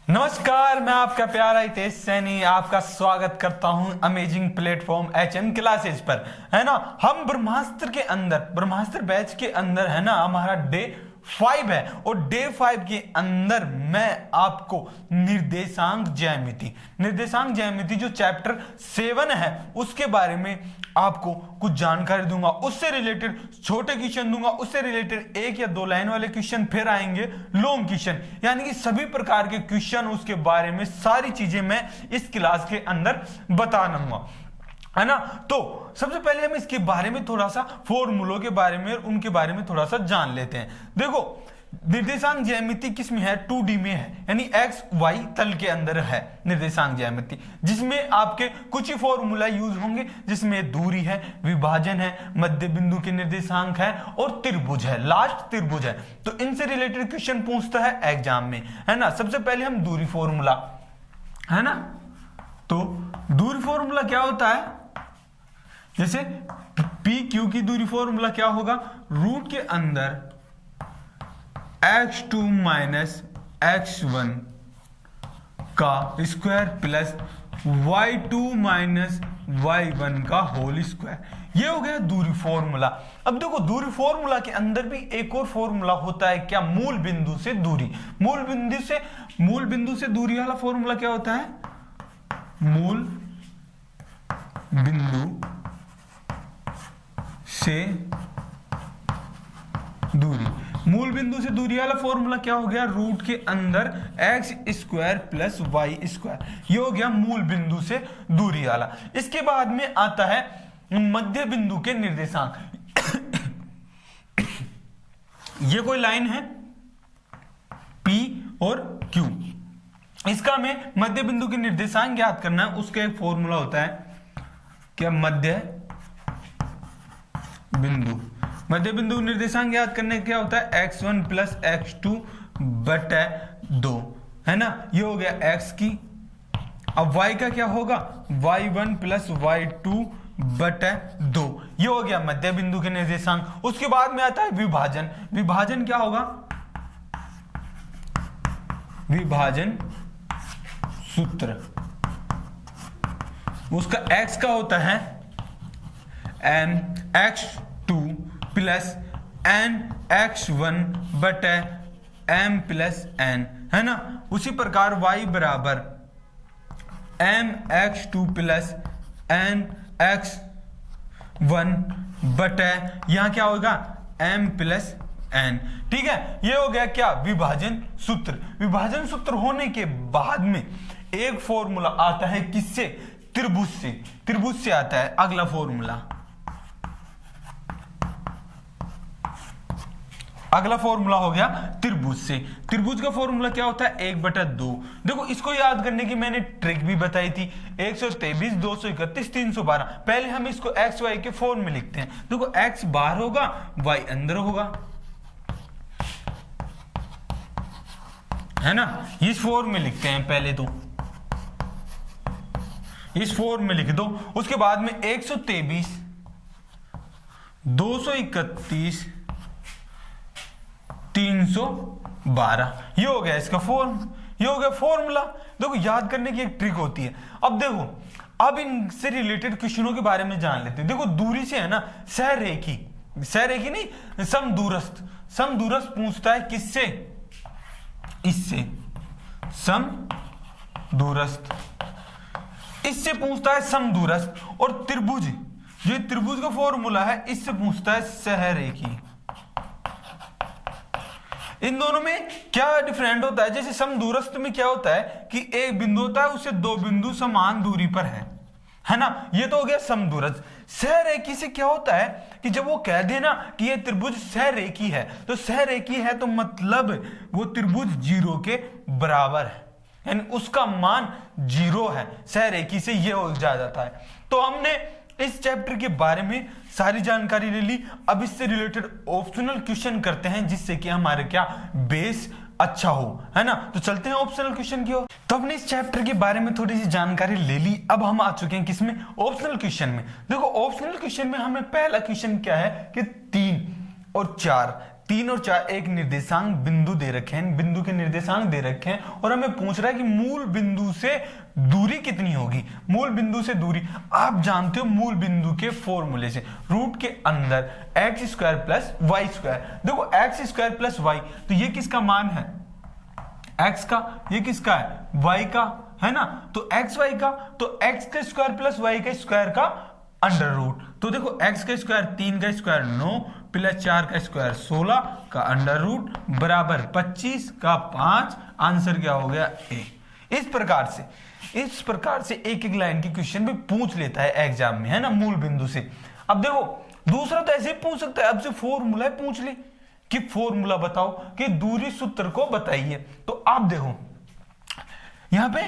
नमस्कार, मैं आपका प्यारा हितेश सैनी आपका स्वागत करता हूं अमेजिंग प्लेटफॉर्म HM क्लासेस पर। है ना, हम ब्रह्मास्त्र बैच के अंदर है ना, हमारा डे 5 है और डे 5 के अंदर मैं आपको निर्देशांक ज्यामिति जो चैप्टर 7 है उसके बारे में आपको कुछ जानकारी दूंगा, उससे रिलेटेड छोटे क्वेश्चन दूंगा, उससे रिलेटेड 1 या 2 लाइन वाले क्वेश्चन, फिर आएंगे लॉन्ग क्वेश्चन, यानी कि सभी प्रकार के क्वेश्चन, उसके बारे में सारी चीजें मैं इस क्लास के अंदर बता दूंगा, है ना। तो सबसे पहले हम इसके बारे में थोड़ा सा फॉर्मूलों के बारे में और उनके बारे में थोड़ा सा जान लेते हैं। देखो, निर्देशांक ज्यामिति किसमें है? 2D में है, यानी एक्स वाई तल के अंदर है निर्देशांक ज्यामिति, जिसमें आपके कुछ ही फॉर्मूला यूज होंगे, जिसमें दूरी है, विभाजन है, मध्य बिंदु के निर्देशांक है और त्रिभुज है, लास्ट त्रिभुज है। तो इनसे रिलेटेड क्वेश्चन पूछता है एग्जाम में, है ना। सबसे पहले हम दूरी फॉर्मूला, है ना, तो दूरी फॉर्मूला क्या होता है? जैसे पी क्यू की दूरी फॉर्मूला क्या होगा? रूट के अंदर x2 माइनस x1 का square plus y2 minus y1 का होल स्क्वायर। ये हो गया दूरी फॉर्मूला। अब देखो, दूरी फॉर्मूला के अंदर भी एक और फॉर्मूला होता है, क्या? मूल बिंदु से दूरी। मूल बिंदु से दूरी वाला फॉर्मूला क्या होता है? मूल बिंदु से दूरी वाला फॉर्मूला क्या हो गया? रूट के अंदर X square plus Y square. ये हो गया मूल बिंदु से दूरी वाला। इसके बाद में आता है मध्य बिंदु के निर्देशांक। ये कोई लाइन है P और Q, इसका हमें मध्य बिंदु के निर्देशांक ज्ञात करना है। उसका एक फॉर्मूला होता है, क्या? मध्य बिंदु निर्देशांक याद करने क्या होता है? x1 प्लस x2 बटे 2, है ना। ये हो गया x की। अब y का क्या होगा? y1 प्लस y2 बटे 2। ये हो गया मध्य बिंदु के निर्देशांक। उसके बाद में आता है विभाजन। विभाजन क्या होगा? विभाजन सूत्र, उसका x का होता है mx2 प्लस nx1 बटे m प्लस n, है ना। उसी प्रकार y बराबर mx2 प्लस nx1 बटे, यहां क्या होगा? m plus n। ठीक है, ये हो गया क्या? विभाजन सूत्र। विभाजन सूत्र होने के बाद में एक फॉर्मूला आता है, किससे? त्रिभुज से आता है अगला फॉर्मूला। अगला फॉर्मूला हो गया त्रिभुज से। त्रिभुज का फॉर्मूला क्या होता है? 1/2। देखो, इसको याद करने की मैंने ट्रिक भी बताई थी। 123, 231, 312। पहले हम इसको एक्स वाई के फॉर्म में लिखते हैं। देखो, एक्स बाहर होगा, वाई अंदर होगा, है ना। इस फॉर्म में लिखते हैं पहले, तो इस फॉर्म में लिख दो। उसके बाद में 123, 231, 312। ये हो गया इसका फॉर्म, ये हो गया फॉर्मूला। देखो, याद करने की एक ट्रिक होती है। अब देखो, अब इनसे रिलेटेड क्वेश्चनों के बारे में जान लेते हैं। देखो, दूरी से है ना, सहरेखी नहीं, समदूरस्थ पूछता है, किससे? इससे समदूरस्थ, इससे पूछता है समदूरस्थ। और त्रिभुज, जो त्रिभुज का फॉर्मूला है, इससे पूछता है सहरेखी। इन दोनों में क्या डिफरेंट होता है? जैसे समदूरस्थ में क्या होता है कि एक बिंदु होता है, उससे 2 बिंदु समान दूरी पर है ना। ये तो हो गया समदूरस्थ। सहरेखी से क्या होता है कि जब वो कह देना कि ये त्रिभुज सहरेखी है, तो सहरेखी है तो मतलब वो त्रिभुज 0 के बराबर है, यानी उसका मान 0 है। सहरेखी से ये हो जाता है। तो हमने इस चैप्टर के बारे में सारी जानकारी ले ली। अब इससे रिलेटेड ऑप्शनल क्वेश्चन करते हैं, जिससे कि हमारे क्या बेस अच्छा हो, है ना। तो चलते हैं ऑप्शनल क्वेश्चन की ओर। तो हमने इस चैप्टर के बारे में थोड़ी सी जानकारी ले ली। अब हम आ चुके हैं किसमें? ऑप्शनल क्वेश्चन में। देखो, ऑप्शनल क्वेश्चन में हमें पहला क्वेश्चन क्या है कि 3 और 4 3 और 4 एक निर्देशांक बिंदु दे रखे हैं, बिंदु के निर्देशांक दे रखे हैं और हमें पूछ रहा है कि मूल बिंदु से दूरी कितनी होगी। मूल बिंदु से दूरी आप जानते हो मूल बिंदु के फॉर्मूले से, रूट के अंदर X square plus Y square. देखो एक्स स्क्वायर प्लस वाई, तो ये किसका मान है, एक्स का, ये किसका है, वाई का, है ना। तो एक्स वाई का, तो एक्स का स्क्वायर प्लस वाई का स्क्वायर का अंडर रूट। तो देखो एक्स का स्क्वायर 3 का स्क्वायर 9 प्लस 4 का स्क्वायर 16 का अंडर रूट बराबर 25 का 5। आंसर क्या हो गया, ए। इस प्रकार से एक एक लाइन की क्वेश्चन भी पूछ लेता है एग्जाम में, है ना, मूल बिंदु से। अब देखो दूसरा तो ऐसे ही पूछ सकता है, अब से फॉर्मूला पूछ ले कि फॉर्मूला बताओ कि दूरी सूत्र को बताइए। तो आप देखो यहां पे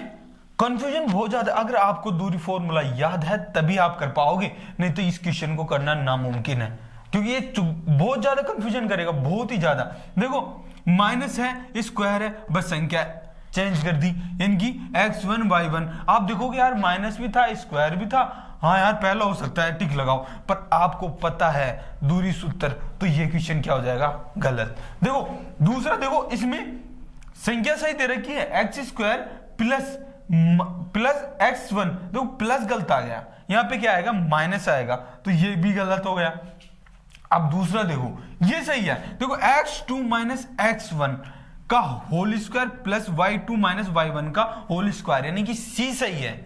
कंफ्यूजन बहुत ज्यादा, अगर आपको दूरी फॉर्मूला याद है तभी आप कर पाओगे, नहीं तो इस क्वेश्चन को करना नामुमकिन है, क्योंकि ये बहुत ज्यादा कंफ्यूजन करेगा, बहुत ही ज्यादा। देखो माइनस है, स्क्वायर है, बस संख्या चेंज कर दी, इनकी x1 y1। आप देखोगे यार माइनस भी था स्क्वायर भी था, हाँ यार पहला हो सकता है, टिक लगाओ, पर आपको पता है दूरी सूत्र, तो ये क्वेश्चन क्या हो जाएगा, गलत। देखो दूसरा, देखो इसमें संख्या सही दे रखी है, एक्स स्क्वायर प्लस x1, देखो प्लस गलत आ गया, यहां पे क्या आएगा, माइनस आएगा, तो ये भी गलत हो गया। अब दूसरा देखो ये सही है, देखो x2 माइनस x1 का whole square plus y2 minus y1 का होल स्क्वायर, यानी कि c सही है,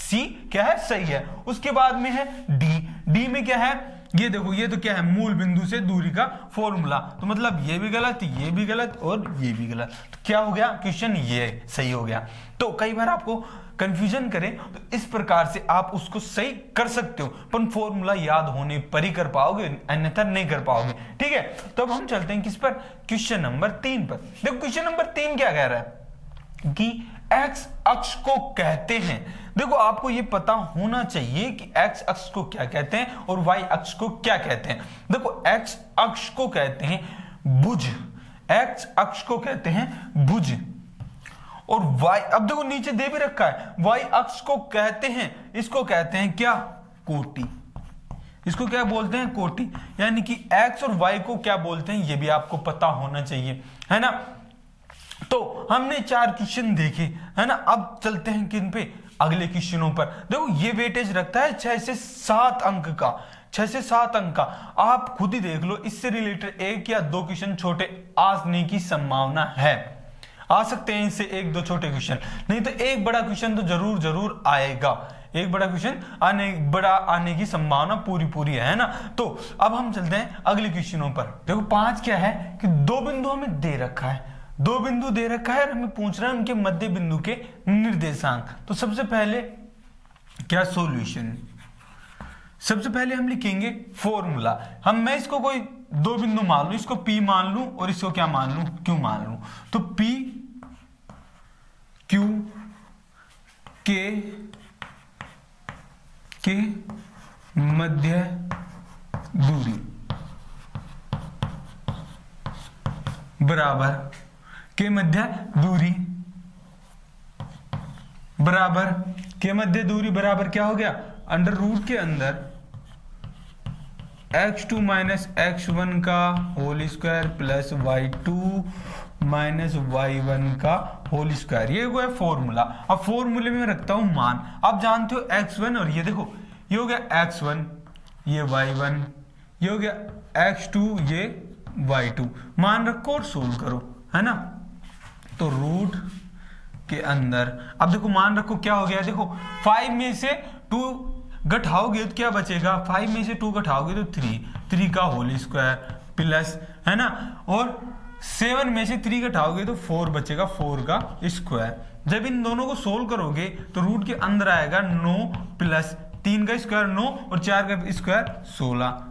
c क्या है, सही है। उसके बाद में है d में क्या है, ये देखो ये तो क्या है, मूल बिंदु से दूरी का फॉर्मूला, तो मतलब ये भी गलत, ये भी गलत और ये भी गलत, तो क्या हो गया क्वेश्चन, ये सही हो गया। तो कई बार आपको कंफ्यूजन करें तो इस प्रकार से आप उसको सही कर सकते हो, पर फॉर्मूला याद होने पर ही कर पाओगे, अन्यथा नहीं कर पाओगे, ठीक है। तो अब हम चलते हैं किस पर, क्वेश्चन नंबर 3 पर। देखो क्वेश्चन नंबर 3 क्या कह रहा है कि एक्स अक्ष को कहते हैं, देखो आपको ये पता होना चाहिए कि एक्स अक्ष को क्या कहते हैं और वाई अक्ष को क्या कहते हैं। देखो एक्स अक्ष को कहते हैं भुज, एक्स अक्ष को कहते हैं भुज, और वाई, अब देखो नीचे दे भी रखा है, वाई अक्ष को कहते हैं, इसको कहते हैं क्या, कोटि, इसको क्या बोलते हैं, कोटि, यानी कि एक्स और वाई को क्या बोलते हैं, ये भी आपको पता होना चाहिए, है ना। तो हमने 4 क्वेश्चन देखे, है ना। अब चलते हैं किन पे, अगले क्वेश्चनों पर। देखो ये वेटेज रखता है 6 से 7 अंक का, 6 से 7 अंक का, आप खुद ही देख लो, इससे रिलेटेड 1 या 2 क्वेश्चन छोटे आने की संभावना है, आ सकते हैं इससे 1-2 छोटे क्वेश्चन, नहीं तो एक बड़ा क्वेश्चन तो जरूर आएगा, एक बड़ा क्वेश्चन बड़ा आने की संभावना पूरी है ना। तो अब हम चलते हैं अगले क्वेश्चनों पर। देखो 5 क्या है कि 2 बिंदु हमें दे रखा है, 2 बिंदु दे रखा है और हमें पूछ रहा है उनके मध्य बिंदु के निर्देशांक। तो सबसे पहले क्या सॉल्यूशन, सबसे पहले हम लिखेंगे फॉर्मूला। मैं इसको कोई 2 बिंदु मान लूं, इसको P मान लूं और इसको क्या मान लूं, Q मान लूं। तो P Q के मध्य दूरी बराबर, के मध्य दूरी बराबर, के मध्य दूरी बराबर क्या हो गया, अंडर रूट के अंदर x2 माइनस x1 का whole square plus y2 minus y1 का होल स्क्वायर, ये वो है फॉर्मूला। अब फॉर्मूले में रखता हूं मान, आप जानते हो x1 और ये देखो ये हो गया x1, ये y1, ये हो गया x2, ये y2, मान रखो और सोल्व करो, है ना। तो रूट के अंदर, अब देखो मान रखो क्या हो गया, देखो 5 में से 2 घटाओगे तो क्या बचेगा, 5 में से 2 घटाओगे तो 3 का होल स्क्वायर प्लस, है ना, और 7 में से 3 घटाओगे तो 4 बचेगा, 4 का स्क्वायर। जब इन दोनों को सोल्व करोगे तो रूट के अंदर आएगा 9 प्लस 3 का स्क्वायर 9 और 4 का स्क्वायर 16।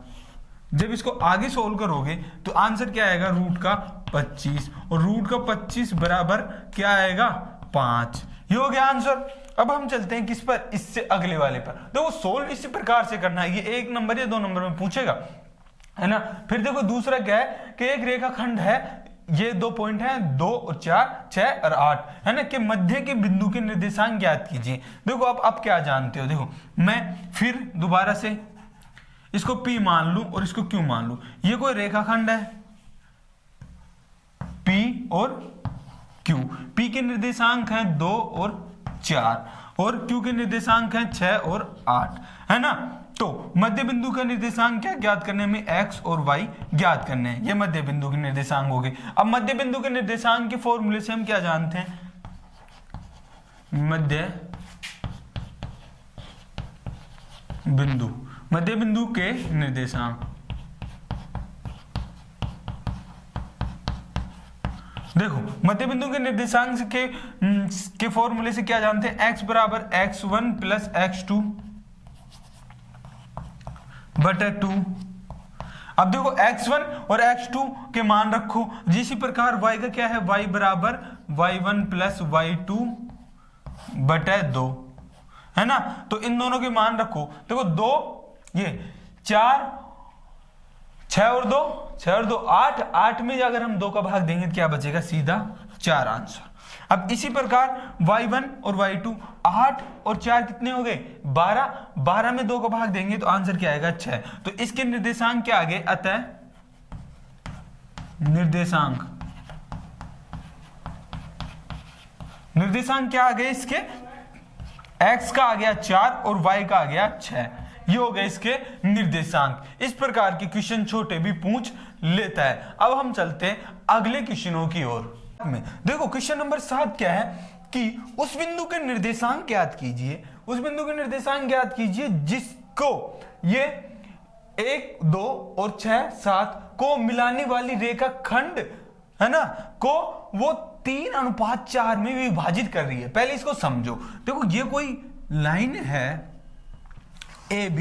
जब इसको आगे सोल्व करोगे तो आंसर क्या आएगा, रूट का 25, और रूट का 25 बराबर क्या आएगा, 5। ये हो गया आंसर। अब हम चलते हैं किस पर, इससे अगले वाले पर। देखो सोल्व इसी प्रकार से करना है, ये 1 नंबर या 2 नंबर में पूछेगा, है ना। फिर देखो दूसरा क्या है कि एक रेखाखंड है, ये 2 पॉइंट हैं, 2 और 4, 6 और 8, है ना, कि मध्य के बिंदु के निर्देशांक ज्ञात कीजिए। देखो अब क्या जानते हो, देखो मैं फिर दोबारा से इसको P मान लूं और इसको Q मान लूं। ये कोई रेखाखंड है, P और Q। P के निर्देशांक हैं 2 और 4 और Q के निर्देशांक हैं 6 और 8, है ना। तो मध्य बिंदु का निर्देशांक क्या ज्ञात करने में x और y ज्ञात करने हैं। ये मध्य बिंदु के निर्देशांक हो गए। अब मध्य बिंदु के निर्देशांक के फॉर्मूले से हम क्या जानते हैं, मध्य बिंदु के निर्देशांक। देखो मध्य बिंदु के निर्देशांक के फॉर्मूले से क्या जानते हैं, x बराबर x1 प्लस x2 बटा 2। अब देखो x1 और x2 के मान रखो। इसी प्रकार y का क्या है, y बराबर y1 प्लस y2 बटा 2, है ना। तो इन दोनों के मान रखो। देखो 2, ये 4, 6 और 2 8, 8 में अगर हम 2 का भाग देंगे तो क्या बचेगा, सीधा 4 आंसर। अब इसी प्रकार y1 और y2, 8 और 4 कितने हो गए, 12, 12 में 2 का भाग देंगे तो आंसर क्या आएगा, 6। तो इसके निर्देशांक क्या आ गए, अतः निर्देशांक क्या आ गए इसके, x का आ गया 4 और y का आ गया 6। ये हो गए इसके निर्देशांक। इस प्रकार के क्वेश्चन छोटे भी पूछ लेता है। अब हम चलते हैं अगले क्वेश्चनों की ओर में। देखो क्वेश्चन नंबर 7 क्या है कि उस बिंदु के निर्देशांक ज्ञात कीजिए, उस बिंदु के निर्देशांक ज्ञात कीजिए जिसको ये 1, 2 और 6, 7 को मिलाने वाली रेखा खंड, है ना, को वो 3:4 में विभाजित कर रही है। पहले इसको समझो। देखो ये कोई लाइन है AB,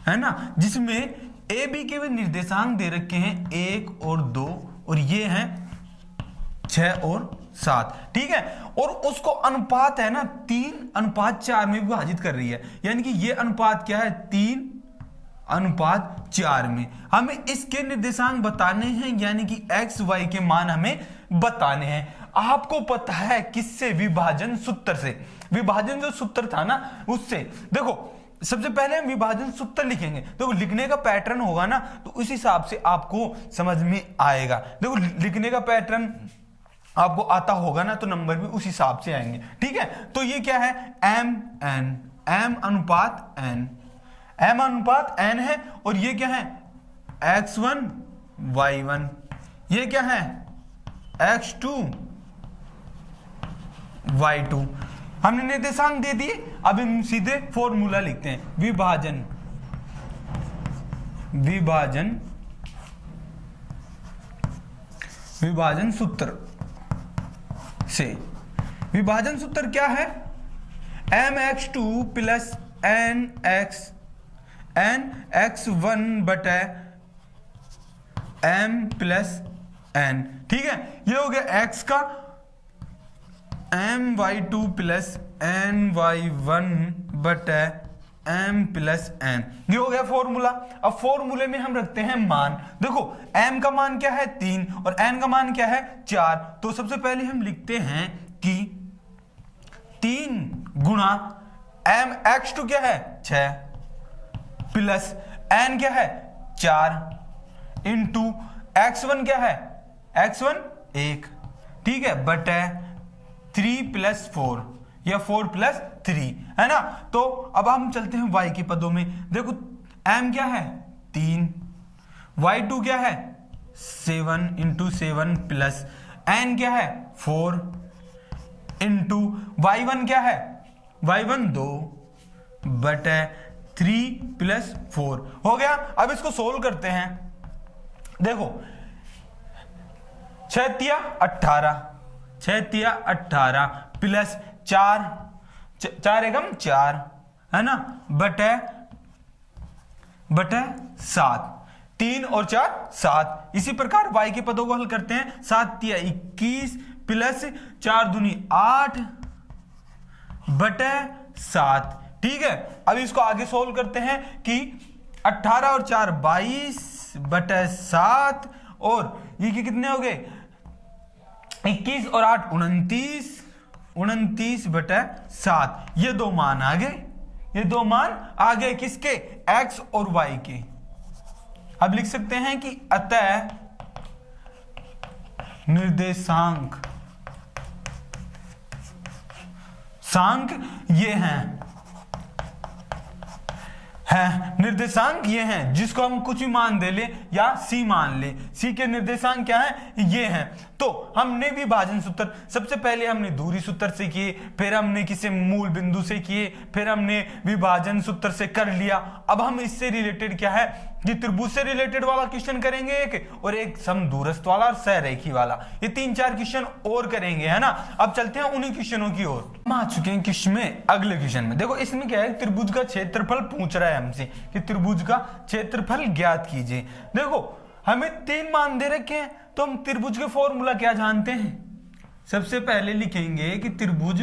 है ना, जिसमें AB के भी निर्देशांक दे रखे हैं 1 और 2 और ये हैं 6 और 7, ठीक है। और उसको अनुपात है ना 3:4 में विभाजित कर रही है, यानी कि ये अनुपात क्या है, 3:4 में। हमें इसके निर्देशांक बताने हैं, यानी कि x y के मान हमें बताने हैं। आपको पता है किससे, विभाजन सूत्र से। विभाजन जो सूत्र था ना उससे। देखो सबसे पहले हम विभाजन सूत्र लिखेंगे। देखो लिखने का पैटर्न होगा ना तो उस हिसाब से आपको समझ में आएगा। देखो लिखने का पैटर्न आपको आता होगा ना तो नंबर भी उस हिसाब से आएंगे, ठीक है। तो ये क्या है, m अनुपात n है और ये क्या है, x1 y1, ये क्या है, x2 y2। हमने निर्देशांक दे दिए। अब हम सीधे फॉर्मूला लिखते हैं, विभाजन सूत्र से। विभाजन सूत्र क्या है, mx2 प्लस nx1 बटा m प्लस n, ठीक है। ये हो गया x का, my2 प्लस ny1 बटा m प्लस n, ये हो गया फॉर्मूला। अब फॉर्मूले में हम रखते हैं मान। देखो m का मान क्या है 3 और n का मान क्या है 4। तो सबसे पहले हम लिखते हैं कि 3 गुणा x2 क्या है 6 प्लस n क्या है 4 इंटू x1 क्या है, x1 1, ठीक है, बटा 3 प्लस 4 या 4 प्लस 3, है ना। तो अब हम चलते हैं y के पदों में। देखो m क्या है 3, y2 क्या है 7 इंटू 7 प्लस n क्या है 4 इंटू y1 क्या है, y1 2 बटे 3 प्लस 4 हो गया। अब इसको सोल्व करते हैं। देखो 6 तिया 18 प्लस 4 एकम 4, है ना, बटे 7, 3 और 4 7। इसी प्रकार y के पदों को हल करते हैं। 7 तिया 21 प्लस 4 दूनी 8 बटे 7, ठीक है। अब इसको आगे सोल्व करते हैं कि 18 और 4 22 बटे 7 और ये कितने हो गए 21 और 8 29 बटे 7। ये दो मान आ गए, किसके, x और y के। अब लिख सकते हैं कि अतः निर्देशांक ये हैं निर्देशांक ये हैं, जिसको हम कुछ भी मान दे ले या सी मान ले। सी के निर्देशांक क्या है, ये हैं। तो हमने विभाजन सूत्र सबसे पहले हमने दूरी सूत्र से किए, फिर हमने किसी मूल बिंदु से किए, फिर हमने विभाजन सूत्र से कर लिया। अब हम इससे रिलेटेड क्या है कि त्रिभुज से रिलेटेड वाला क्वेश्चन करेंगे एक, और एक समदूरस्थ वाला और सहरेखी वाला। ये 3-4 क्वेश्चन और करेंगे, है ना। अब चलते हैं उन्हीं क्वेश्चनों की ओर। हम आ चुके हैं क्वेश्चन में, अगले क्वेश्चन में। देखो इसमें क्या है, त्रिभुज का क्षेत्रफल पूछ रहा है हमसे कि त्रिभुज का क्षेत्रफल ज्ञात कीजिए। देखो हमें 3 मान दे रखे हैं, तो हम त्रिभुज के फॉर्मूला क्या जानते हैं। सबसे पहले लिखेंगे कि त्रिभुज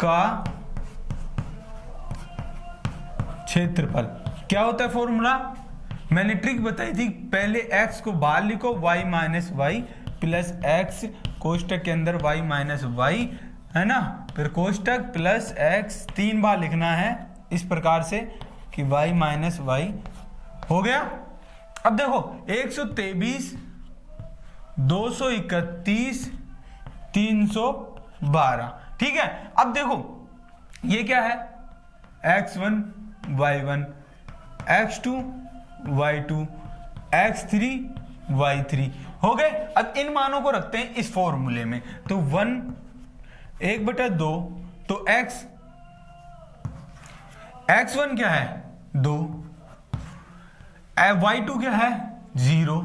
का क्षेत्रफल क्या होता है फॉर्मूला, मैंने ट्रिक बताई थी। पहले x को बाहर लिखो, y minus y plus x, कोष्टक के अंदर y माइनस वाई, है ना, फिर कोष्टक प्लस x, 3 बार लिखना है इस प्रकार से कि y माइनस वाई हो गया। अब देखो 123, 231, 312, ठीक है। अब देखो ये क्या है, x1 y1, x2 y2, x3 y3 हो गए। अब इन मानों को रखते हैं इस फॉर्मूले में, तो 1/2, तो x1 क्या है 2, y2 क्या है 0,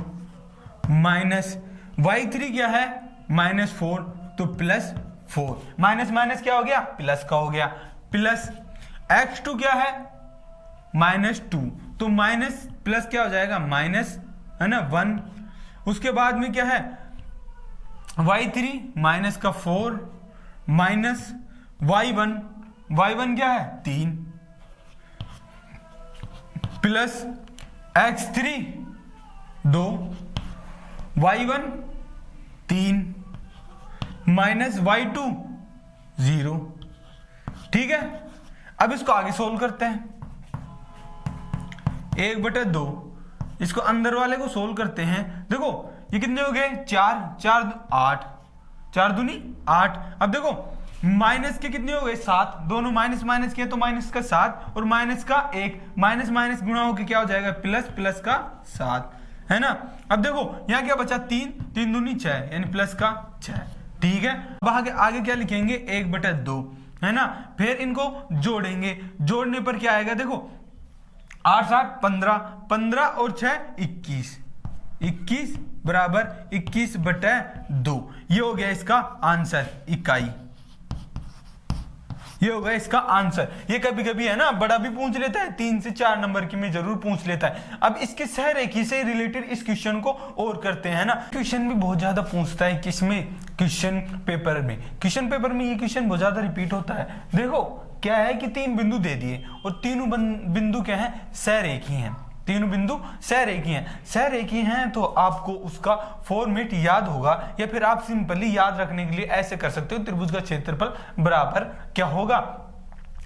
माइनस y3 क्या है -4, तो +4, माइनस माइनस क्या हो गया, प्लस का हो गया, प्लस x2 क्या है -2, तो माइनस प्लस क्या हो जाएगा माइनस, है ना 1। उसके बाद में क्या है y3 माइनस का 4, माइनस y1 क्या है 3, plus x3 2, y1 3, minus y2 0, ठीक है। अब इसको आगे सोल्व करते हैं, 1/2, इसको अंदर वाले को सोल्व करते हैं। देखो ये कितने हो गए 4 8, 4 दूनी 8। अब देखो माइनस के कितने हो गए 7, दोनों माइनस माइनस किए तो माइनस का 7 और माइनस का 1, माइनस माइनस गुणा होकर क्या हो जाएगा प्लस का 7, है ना। अब देखो यहाँ क्या बचा 3 दूनी 6, यानी प्लस का 6, ठीक है। अब आगे क्या लिखेंगे 1/2, है ना। फिर इनको जोड़ेंगे, जोड़ने पर क्या आएगा, देखो 8 7 15, 15 और 6 21, 21 बराबर 21/2। ये हो गया इसका आंसर, इकाई, ये होगा इसका आंसर। ये कभी कभी है ना बड़ा भी पूछ लेता है, 3 से 4 नंबर की में जरूर पूछ लेता है। अब इसके सहरेखी से रिलेटेड इस क्वेश्चन को और करते हैं ना। क्वेश्चन भी बहुत ज्यादा पूछता है किसमें, क्वेश्चन पेपर में। क्वेश्चन पेपर में ये क्वेश्चन बहुत ज्यादा रिपीट होता है। देखो क्या है कि 3 बिंदु दे दिए और तीनों बिंदु क्या है सहरेखी हैं, तीनों बिंदु सहरेखी हैं। सहरेखी हैं तो आपको उसका फॉर्मेट याद होगा, या फिर आप सिंपली याद रखने के लिए ऐसे कर सकते हो, त्रिभुज का क्षेत्रफल बराबर क्या होगा,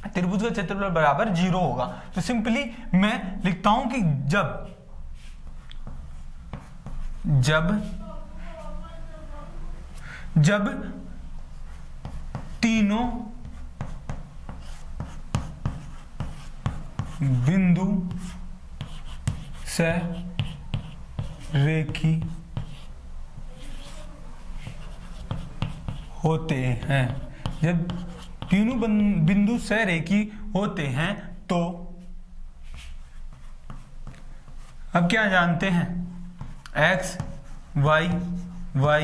त्रिभुज का क्षेत्रफल बराबर 0 होगा। तो सिंपली मैं लिखता हूं कि जब तीनों बिंदु सहरेखी होते हैं, जब तीनों बिंदु सहरेखी होते हैं तो अब क्या जानते हैं, x y y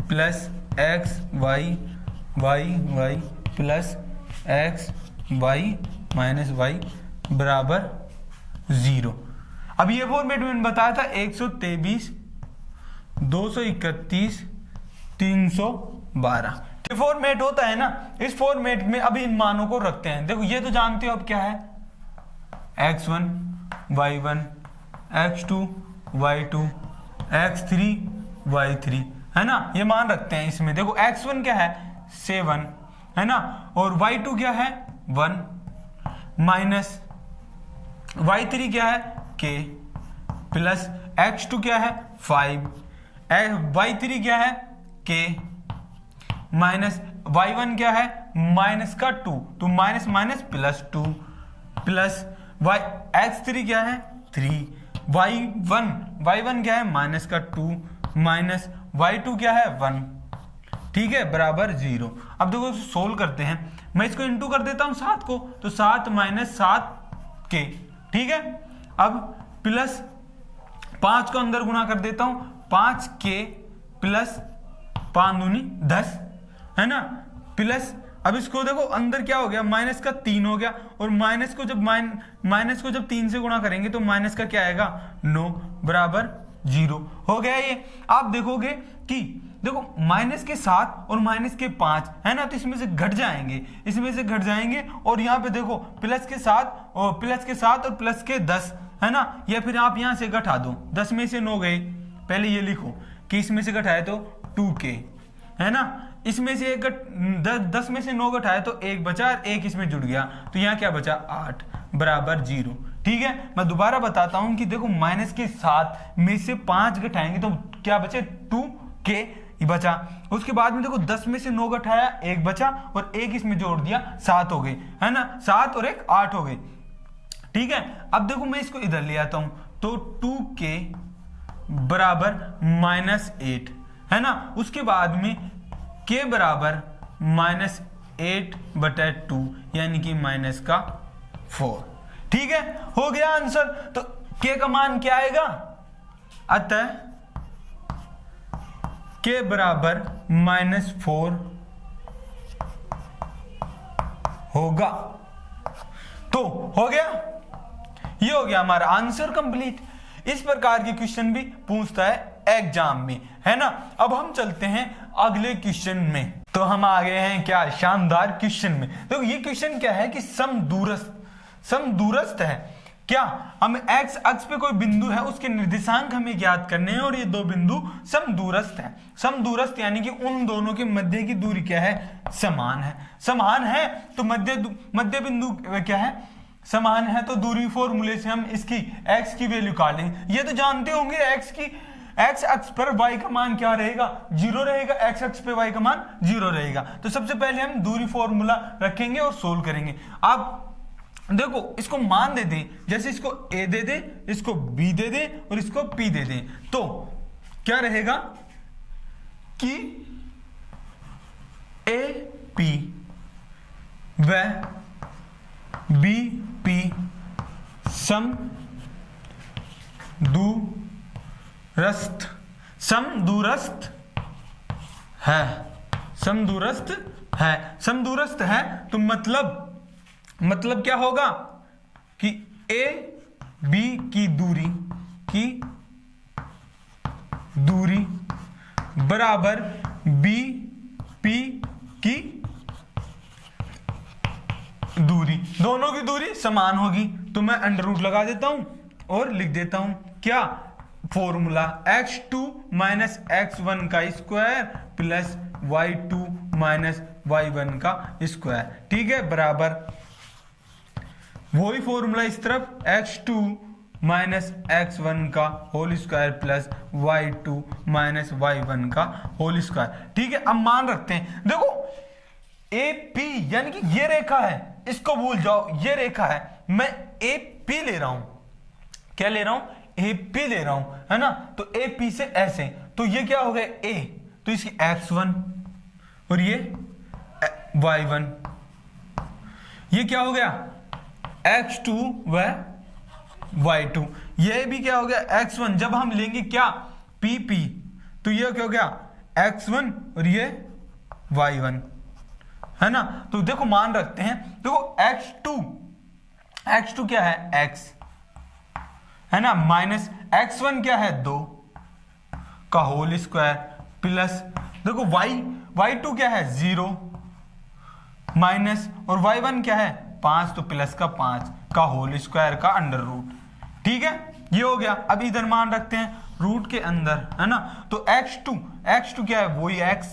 plus x y y y plus x y minus y बराबर 0। अब ये फॉर्मेट मैंने बताया था 123, 231, 312 ये फॉर्मेट होता है ना। इस फॉर्मेट में अभी इन मानों को रखते हैं। देखो ये तो जानते हो अब क्या है, x1 y1, x2 y2, x3 y3, है ना। ये मान रखते हैं इसमें। देखो x1 क्या है 7, है ना, और y2 क्या है 1, माइनस y3 क्या है k, प्लस x2 क्या है 5, y3 क्या है k माइनस y1 क्या है माइनस का 2 तो minus minus plus 2 plus x3 क्या है 3 y1 क्या है माइनस का 2 माइनस y2 क्या है 1 ठीक है बराबर 0। अब देखो सोल्व करते हैं, मैं इसको इंटू कर देता हूं 7 को तो 7 माइनस 7 के ठीक है। अब प्लस 5 को अंदर गुणा कर देता हूं 5 के प्लस 5 दूनी 10 है ना प्लस अब इसको देखो अंदर क्या हो गया माइनस का 3 हो गया और माइनस को जब 3 से गुणा करेंगे तो माइनस का क्या आएगा 9 बराबर 0 हो गया ये। आप देखोगे कि देखो माइनस के 7 और माइनस के 5 है ना तो इसमें से घट जाएंगे और यहाँ पे देखो प्लस के 7 और प्लस के 10 है ना या फिर आप यहाँ से घटा दो 10 में से 9 गए पहले ये लिखो कि इसमें से घटाए तो 2k है ना इसमें से 10 में से 9 घटाए तो 1 बचा और 1 इसमें जुड़ गया तो यहाँ क्या बचा 8 बराबर 0 ठीक है। मैं दोबारा बताता हूं कि देखो माइनस के 7 में से 5 घटाएंगे तो क्या बचे 2k बचा उसके बाद में देखो 10 में से 9 घटाया 1 बचा और 1 इसमें जोड़ दिया 7 हो गए है ना 7 और 1 8 हो गए ठीक है। अब देखो मैं इसको इधर ले आता हूं तो 2k बराबर -8 है ना उसके बाद में k बराबर -8/2 यानी कि -4 ठीक है हो गया आंसर। तो k का मान क्या आएगा अतः k बराबर -4 होगा। तो हो गया ये हो गया हमारा आंसर कंप्लीट। इस प्रकार के क्वेश्चन भी पूछता है एग्जाम में है ना। अब हम चलते हैं अगले क्वेश्चन में। तो हम आ गए हैं क्या शानदार क्वेश्चन में। तो ये क्वेश्चन क्या है कि समदूरस्थ है क्या हम एक्स अक्ष पे कोई बिंदु है उसके निर्देशांक हमें ज्ञात करने हैं और ये दो बिंदु समदूरस्थ है। समदूरस्थ यानी कि उन दोनों के मध्य की दूरी क्या है समान है तो मध्य बिंदु क्या है समान है तो दूरी फॉर्मूले से हम इसकी x की वैल्यू निकाल लेंगे। ये तो जानते होंगे x अक्ष पर y का मान क्या रहेगा 0 रहेगा x अक्ष पे y का मान 0 रहेगा। तो सबसे पहले हम दूरी फॉर्मूला रखेंगे और सोल्व करेंगे। आप देखो इसको मान दे दें जैसे इसको a दे दें इसको b दे दें और इसको p दे दें तो क्या रहेगा कि AP व BP समदूरस्थ है तो मतलब क्या होगा कि A B की दूरी बराबर B P की दूरी दोनों की दूरी समान होगी। तो मैं अंडर रूट लगा देता हूं और लिख देता हूं क्या फॉर्मूला x2 माइनस x1 का square plus y2 minus y1 का स्क्वायर ठीक है बराबर वही फॉर्मूला इस तरफ x2 माइनस x1 का whole square plus y2 minus y1 का होल स्क्वायर ठीक है। अब मान रखते हैं देखो AP यानी कि ये रेखा है इसको भूल जाओ ये रेखा है मैं AP ले रहा हूं क्या ले रहा हूं AP ले रहा हूं है ना तो AP से ऐसे तो ये क्या हो गया A तो इसकी x1 और ये y1 ये क्या हो गया x2 व y2 ये भी क्या हो गया x1 जब हम लेंगे क्या PP तो ये क्या हो गया x1 और ये y1 है ना। तो देखो मान रखते हैं देखो x2 क्या है x है ना माइनस x1 क्या है 2 का होल स्क्वायर प्लस देखो y2 क्या है 0 माइनस और y1 क्या है 5 तो प्लस का 5 का होल स्क्वायर का अंडर रूट ठीक है ये हो गया। अब इधर मान रखते हैं रूट के अंदर है ना तो x2 क्या है वही x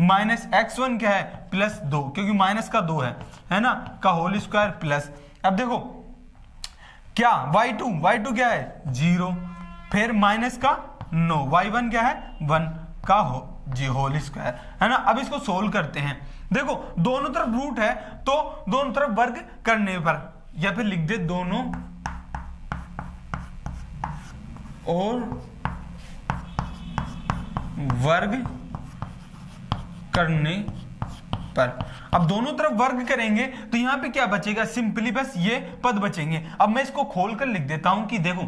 माइनस x1 क्या है प्लस 2 क्योंकि माइनस का 2 है ना का होल स्क्वायर प्लस अब देखो क्या y2 क्या है 0 फिर माइनस का 9, y1 क्या है 1 का होल स्क्वायर, है ना। अब इसको सोल्व करते हैं। देखो दोनों तरफ रूट है तो दोनों तरफ वर्ग करने पर, या फिर लिख दे दोनों और वर्ग करने पर। अब दोनों तरफ वर्ग करेंगे तो यहां पे क्या बचेगा, सिंपली बस ये पद बचेंगे। अब मैं इसको खोलकर लिख देता हूं कि देखो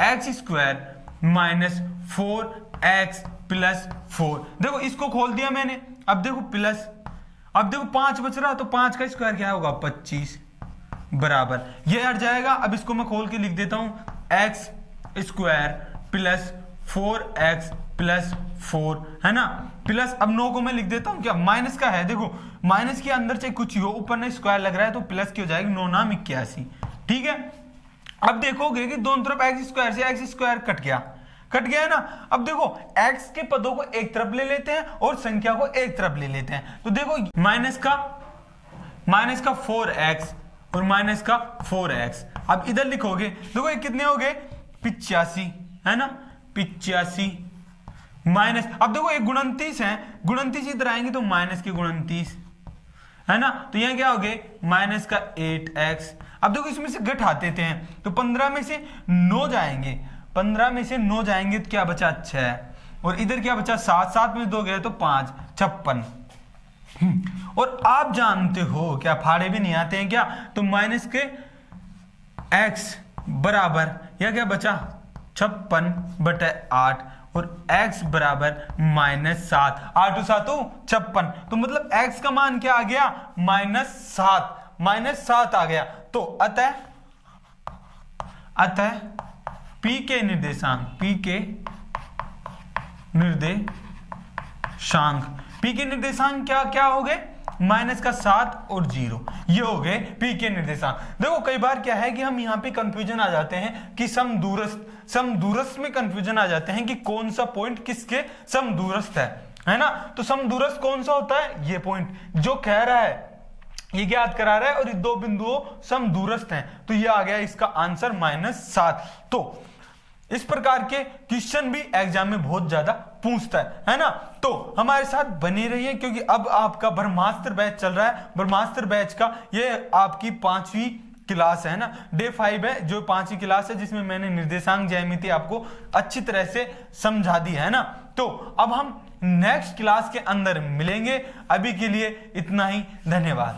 X square minus 4x plus 4, देखो इसको खोल दिया मैंने। अब देखो प्लस, अब देखो 5 बच रहा, तो 5 का स्क्वायर क्या होगा 25 बराबर, ये हट जाएगा। अब इसको मैं खोल के लिख देता हूं x square plus 4x plus 4, है ना, प्लस अब 9 को मैं लिख देता हूं क्या, माइनस का है, देखो माइनस के अंदर चाहे कुछ हो, ऊपर में स्क्वायर लग रहा है तो प्लस की हो जाएगी 9 नाम 81, ठीक है। अब देखोगे कि दोनों तरफ एक्स स्क्वायर से एक्स स्क्वायर कट गया है ना। अब देखो x के पदों को एक तरफ ले लेते हैं और संख्या को एक तरफ ले लेते हैं, तो देखो माइनस का 4x और माइनस का 4x। अब इधर लिखोगे, देखो ये कितने हो गए 85, है ना, 85 माइनस, अब देखो ये 29 है, 29 इधर आएंगे तो माइनस के 29, है ना, तो यहां क्या हो गए माइनस का 8x। अब देखो इसमें से घटाते हैं तो 15 में से 9 जाएंगे, 15 में से 9 जाएंगे तो क्या बचा 6, और इधर क्या बचा 7, 7 में 2 गए तो 5, 56। और आप जानते हो क्या, फाड़े भी नहीं आते हैं क्या, तो माइनस के x बराबर या क्या बचा 56/8 और x बराबर -7, 8 7 56, तो मतलब x का मान क्या आ गया -7 आ गया। तो अतः p के निर्देशांक क्या हो गए माइनस का 7 और 0, ये हो गए p के निर्देशांक। देखो कई बार क्या है कि हम यहाँ पे कंफ्यूजन आ जाते हैं कि समदूरस्थ में कंफ्यूजन आ जाते हैं कि कौन सा पॉइंट किसके समदूरस्थ है ना। तो समदूरस्थ कौन सा होता है, ये पॉइंट जो कह रहा है, ये ज्ञात करा रहा है और ये दो बिंदुओं समदूरस्थ हैं, तो ये आ गया इसका आंसर -7। तो इस प्रकार के क्वेश्चन भी एग्जाम में बहुत ज्यादा पूछता है ना। तो हमारे साथ बने रहिए, क्योंकि अब आपका ब्रह्मास्त्र बैच चल रहा है। ब्रह्मास्त्र बैच का ये आपकी 5वीं क्लास है ना, डे 5 है, जो 5वीं क्लास है, जिसमें मैंने निर्देशांक ज्यामिति आपको अच्छी तरह से समझा दी है ना। तो अब हम नेक्स्ट क्लास के अंदर मिलेंगे, अभी के लिए इतना ही, धन्यवाद।